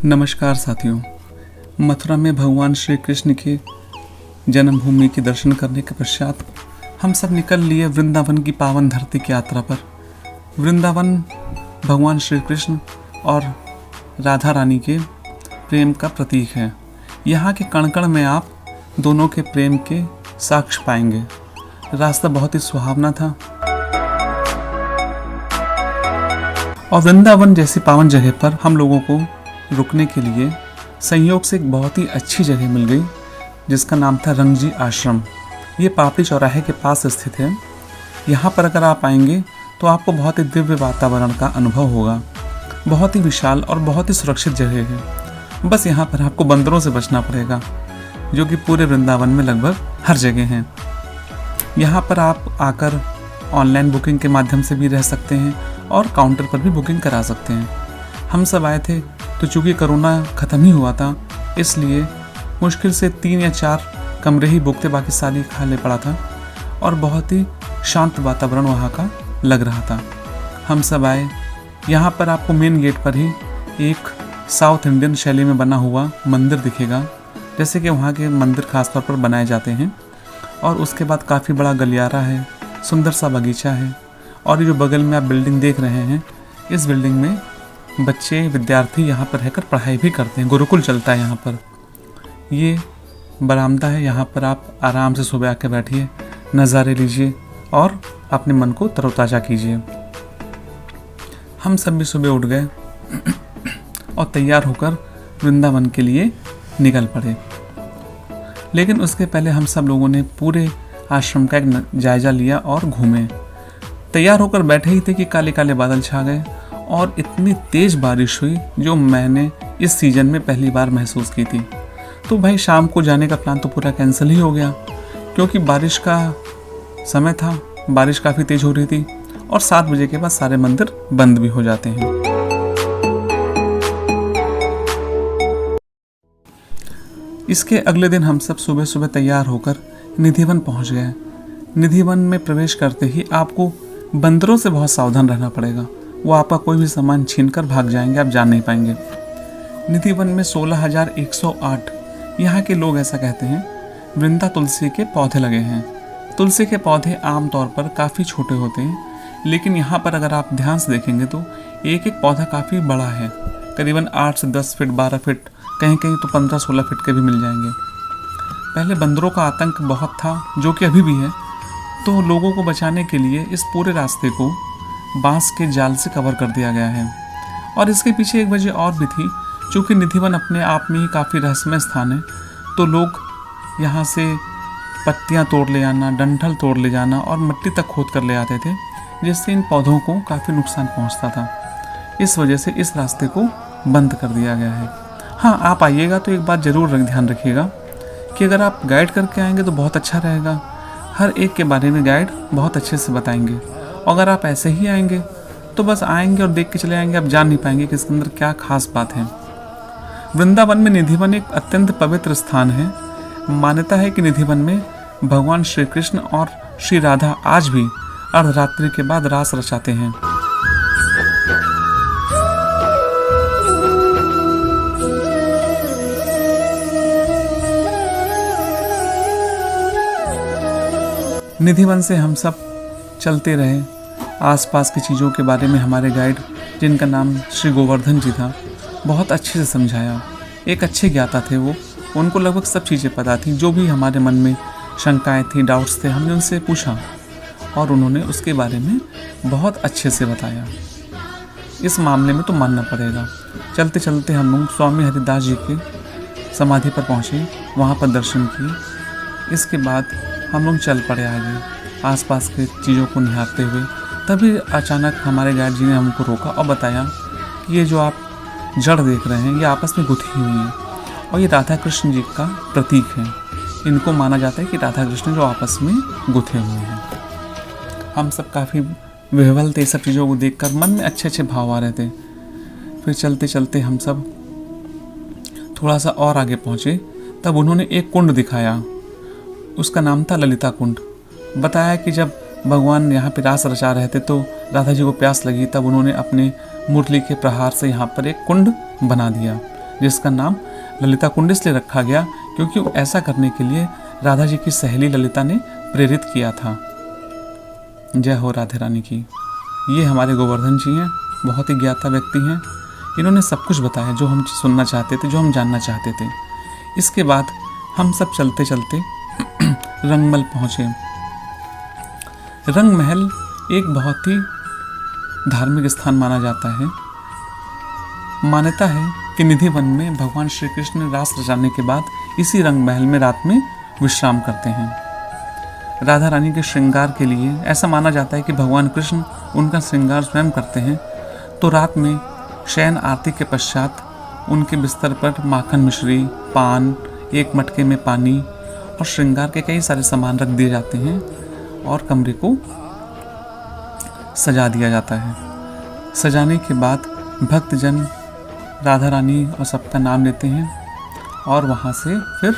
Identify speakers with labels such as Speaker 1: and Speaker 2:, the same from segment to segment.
Speaker 1: नमस्कार साथियों। मथुरा में भगवान श्री कृष्ण के जन्मभूमि के दर्शन करने के पश्चात हम सब निकल लिए वृंदावन की पावन धरती की यात्रा पर। वृंदावन भगवान श्री कृष्ण और राधा रानी के प्रेम का प्रतीक है। यहाँ के कण कण में आप दोनों के प्रेम के साक्ष्य पाएंगे। रास्ता बहुत ही सुहावना था और वृंदावन जैसी पावन जगह पर हम लोगों को रुकने के लिए संयोग से एक बहुत ही अच्छी जगह मिल गई, जिसका नाम था रंगजी आश्रम। ये पापड़ी चौराहे के पास स्थित है। यहाँ पर अगर आप आएंगे तो आपको बहुत ही दिव्य वातावरण का अनुभव होगा। बहुत ही विशाल और बहुत ही सुरक्षित जगह है। बस यहाँ पर आपको बंदरों से बचना पड़ेगा, जो कि पूरे वृंदावन में लगभग हर जगह हैं। यहाँ पर आप आकर ऑनलाइन बुकिंग के माध्यम से भी रह सकते हैं और काउंटर पर भी बुकिंग करा सकते हैं। हम सब आए थे तो चूँकि कोरोना ख़त्म ही हुआ था, इसलिए मुश्किल से 3 या 4 कमरे ही बुक थे, बाकी सारी खाली पड़ा था और बहुत ही शांत वातावरण वहाँ का लग रहा था। हम सब आए। यहाँ पर आपको मेन गेट पर ही एक साउथ इंडियन शैली में बना हुआ मंदिर दिखेगा, जैसे कि वहाँ के मंदिर खासतौर पर बनाए जाते हैं। और उसके बाद काफ़ी बड़ा गलियारा है, सुंदर सा बगीचा है। और ये जो बगल में आप बिल्डिंग देख रहे हैं, इस बिल्डिंग में बच्चे विद्यार्थी यहाँ पर रहकर पढ़ाई भी करते हैं। गुरुकुल चलता है यहाँ पर। ये बरामदा है, यहाँ पर आप आराम से सुबह आके बैठिए, नज़ारे लीजिए और अपने मन को तरोताज़ा कीजिए। हम सब भी सुबह उठ गए और तैयार होकर वृंदावन के लिए निकल पड़े। लेकिन उसके पहले हम सब लोगों ने पूरे आश्रम का एक जायज़ा लिया और घूमे। तैयार होकर बैठे ही थे कि काले काले बादल छा गए और इतनी तेज़ बारिश हुई जो मैंने इस सीज़न में पहली बार महसूस की थी। तो भाई शाम को जाने का प्लान तो पूरा कैंसिल ही हो गया, क्योंकि बारिश का समय था, बारिश काफ़ी तेज़ हो रही थी और 7 बजे के बाद सारे मंदिर बंद भी हो जाते हैं। इसके अगले दिन हम सब सुबह सुबह तैयार होकर निधिवन पहुंच गए। निधिवन में प्रवेश करते ही आपको बंदरों से बहुत सावधान रहना पड़ेगा। वो आपका कोई भी सामान छीनकर भाग जाएंगे, आप जान नहीं पाएंगे। निधिवन में 16,108 यहाँ के लोग ऐसा कहते हैं वृंदा तुलसी के पौधे लगे हैं। तुलसी के पौधे आमतौर पर काफ़ी छोटे होते हैं, लेकिन यहाँ पर अगर आप ध्यान से देखेंगे तो एक एक पौधा काफ़ी बड़ा है। करीबन 8 से 10 फीट, 12 फीट, कहीं कहीं तो 15-16 फीट के भी मिल जाएंगे। पहले बंदरों का आतंक बहुत था, जो कि अभी भी है। तो लोगों को बचाने के लिए इस पूरे रास्ते को बांस के जाल से कवर कर दिया गया है। और इसके पीछे एक वजह और भी थी, चूँकि निधिवन अपने आप में ही काफ़ी रहस्यमय स्थान है, तो लोग यहाँ से पत्तियाँ तोड़ ले जाना, डंठल तोड़ ले जाना और मिट्टी तक खोद कर ले आते थे, जिससे इन पौधों को काफ़ी नुकसान पहुँचता था। इस वजह से इस रास्ते को बंद कर दिया गया है। हाँ, आप आइएगा तो एक बात ज़रूर ध्यान रखिएगा कि अगर आप गाइड करके आएंगे तो बहुत अच्छा रहेगा। हर एक के बारे में गाइड बहुत अच्छे से बताएंगे। अगर आप ऐसे ही आएंगे तो बस आएंगे और देख के चले आएंगे, आप जान नहीं पाएंगे कि इसके अंदर क्या खास बात है। वृंदावन में निधिवन एक अत्यंत पवित्र स्थान है। मान्यता है कि निधिवन में भगवान श्री कृष्ण और श्री राधा आज भी अर्धरात्रि के बाद रास रचाते हैं। निधिवन से हम सब चलते रहे। आसपास की चीज़ों के बारे में हमारे गाइड, जिनका नाम श्री गोवर्धन जी था, बहुत अच्छे से समझाया। एक अच्छे ज्ञाता थे वो, उनको लगभग सब चीज़ें पता थी। जो भी हमारे मन में शंकाएं थी, डाउट्स थे, हमने उनसे पूछा और उन्होंने उसके बारे में बहुत अच्छे से बताया। इस मामले में तो मानना पड़ेगा। चलते चलते हम लोग स्वामी हरिदास जी के समाधि पर पहुँचे, वहाँ पर दर्शन किए। इसके बाद हम लोग चल पड़े आगे, आसपास के चीज़ों को निहारते हुए। तभी अचानक हमारे गाइड जी ने हमको रोका और बताया कि ये जो आप जड़ देख रहे हैं, ये आपस में गुथी हुई हैं और ये राधा कृष्ण जी का प्रतीक है। इनको माना जाता है कि राधा कृष्ण जो आपस में गुथे हुए हैं। हम सब काफ़ी विह्वल थे सब चीज़ों को देखकर, मन में अच्छे अच्छे भाव आ रहे थे। फिर चलते चलते हम सब थोड़ा सा और आगे पहुँचे, तब उन्होंने एक कुंड दिखाया। उसका नाम था ललिता कुंड। बताया कि जब भगवान यहाँ पे रास रचा रहे थे तो राधा जी को प्यास लगी, तब उन्होंने अपने मुरली के प्रहार से यहाँ पर एक कुंड बना दिया, जिसका नाम ललिता कुंड इसलिए रखा गया क्योंकि ऐसा करने के लिए राधा जी की सहेली ललिता ने प्रेरित किया था। जय हो राधे रानी की। ये हमारे गोवर्धन जी हैं, बहुत ही ज्ञाता व्यक्ति हैं। इन्होंने सब कुछ बताया जो हम सुनना चाहते थे, जो हम जानना चाहते थे। इसके बाद हम सब चलते चलते रंगमहल पहुँचे। रंग महल एक बहुत ही धार्मिक स्थान माना जाता है। मान्यता है कि निधि वन में भगवान श्री कृष्ण रास रचाने के बाद इसी रंग महल में रात में विश्राम करते हैं। राधा रानी के श्रृंगार के लिए ऐसा माना जाता है कि भगवान कृष्ण उनका श्रृंगार स्वयं करते हैं, तो रात में शयन आरती के पश्चात उनके बिस्तर पर माखन मिश्री, पान, एक मटके में पानी और श्रृंगार के कई सारे सामान रख दिए जाते हैं और कमरे को सजा दिया जाता है। सजाने के बाद भक्तजन राधा रानी और सबका नाम लेते हैं और वहाँ से फिर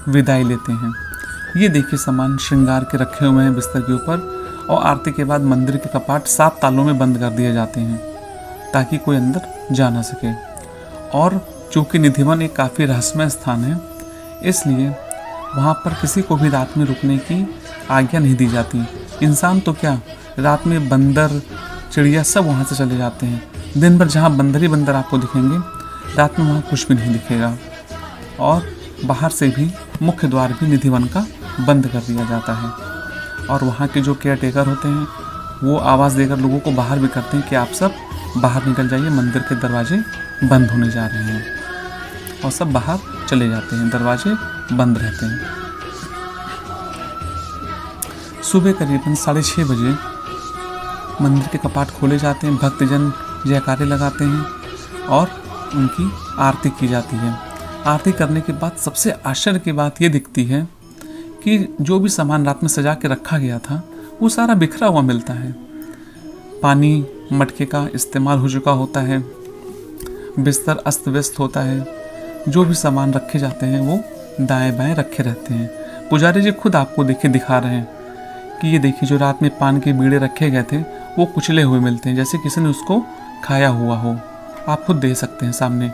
Speaker 1: विदाई लेते हैं। ये देखिए सामान श्रृंगार के रखे हुए हैं बिस्तर के ऊपर, और आरती के बाद मंदिर के कपाट 7 तालों में बंद कर दिए जाते हैं ताकि कोई अंदर जा ना सके। और चूँकि निधिवन एक काफ़ी रहस्यमय स्थान है, इसलिए वहाँ पर किसी को भी रात में रुकने की आज्ञा नहीं दी जाती। इंसान तो क्या, रात में बंदर, चिड़िया सब वहाँ से चले जाते हैं। दिन भर जहाँ बंदर ही बंदर आपको दिखेंगे, रात में वहाँ कुछ भी नहीं दिखेगा। और बाहर से भी मुख्य द्वार भी निधिवन का बंद कर दिया जाता है। और वहाँ के जो केयर टेकर होते हैं वो आवाज़ देकर लोगों को बाहर भी करते हैं कि आप सब बाहर निकल जाइए, मंदिर के दरवाजे बंद होने जा रहे हैं। और सब बाहर चले जाते हैं, दरवाजे बंद रहते हैं। सुबह करीबन 6:30 बजे मंदिर के कपाट खोले जाते हैं, भक्तजन जयकारे लगाते हैं और उनकी आरती की जाती है। आरती करने के बाद सबसे आश्चर्य की बात ये दिखती है कि जो भी सामान रात में सजा के रखा गया था वो सारा बिखरा हुआ मिलता है। पानी मटके का इस्तेमाल हो चुका होता है, बिस्तर अस्त व्यस्त होता है, जो भी सामान रखे जाते हैं वो दाएं बाएं रखे रहते हैं। पुजारी जी खुद आपको दिखा रहे हैं कि ये देखिए जो रात में पान के बीड़े रखे गए थे वो कुचले हुए मिलते हैं, जैसे किसी ने उसको खाया हुआ हो। आप खुद देख सकते हैं सामने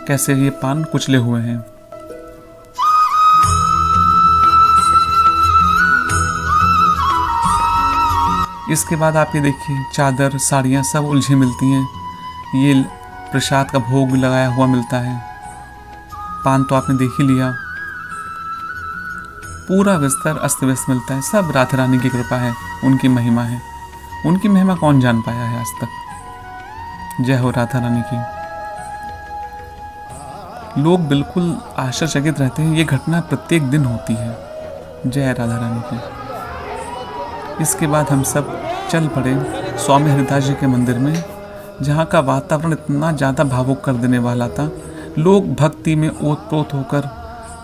Speaker 1: कैसे ये पान कुचले हुए हैं। इसके बाद आप ये देखिए चादर, साड़ियाँ सब उलझी मिलती हैं। ये प्रसाद का भोग लगाया हुआ मिलता है। पान तो आपने देख ही लिया। पूरा बिस्तर अस्त व्यस्त मिलता है। सब राधा रानी की कृपा है, उनकी महिमा है। उनकी महिमा कौन जान पाया है आज तक। जय हो राधा रानी की। लोग बिल्कुल आश्चर्यचकित रहते हैं, ये घटना प्रत्येक दिन होती है। जय राधा रानी की। इसके बाद हम सब चल पड़े स्वामी हरिदास जी के मंदिर में, जहाँ का वातावरण इतना ज़्यादा भावुक कर देने वाला था। लोग भक्ति में ओतप्रोत होकर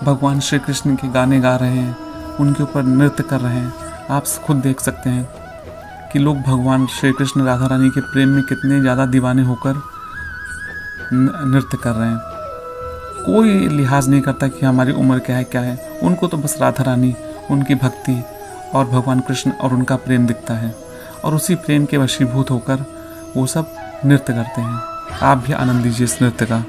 Speaker 1: भगवान श्री कृष्ण के गाने गा रहे हैं, उनके ऊपर नृत्य कर रहे हैं। आप खुद देख सकते हैं कि लोग भगवान श्री कृष्ण राधा रानी के प्रेम में कितने ज़्यादा दीवाने होकर नृत्य कर रहे हैं। कोई लिहाज नहीं करता कि हमारी उम्र क्या है। उनको तो बस राधा रानी, उनकी भक्ति और भगवान कृष्ण और उनका प्रेम दिखता है, और उसी प्रेम के वशीभूत होकर वो सब नृत्य करते हैं। आप भी आनंद लीजिए इस नृत्य का।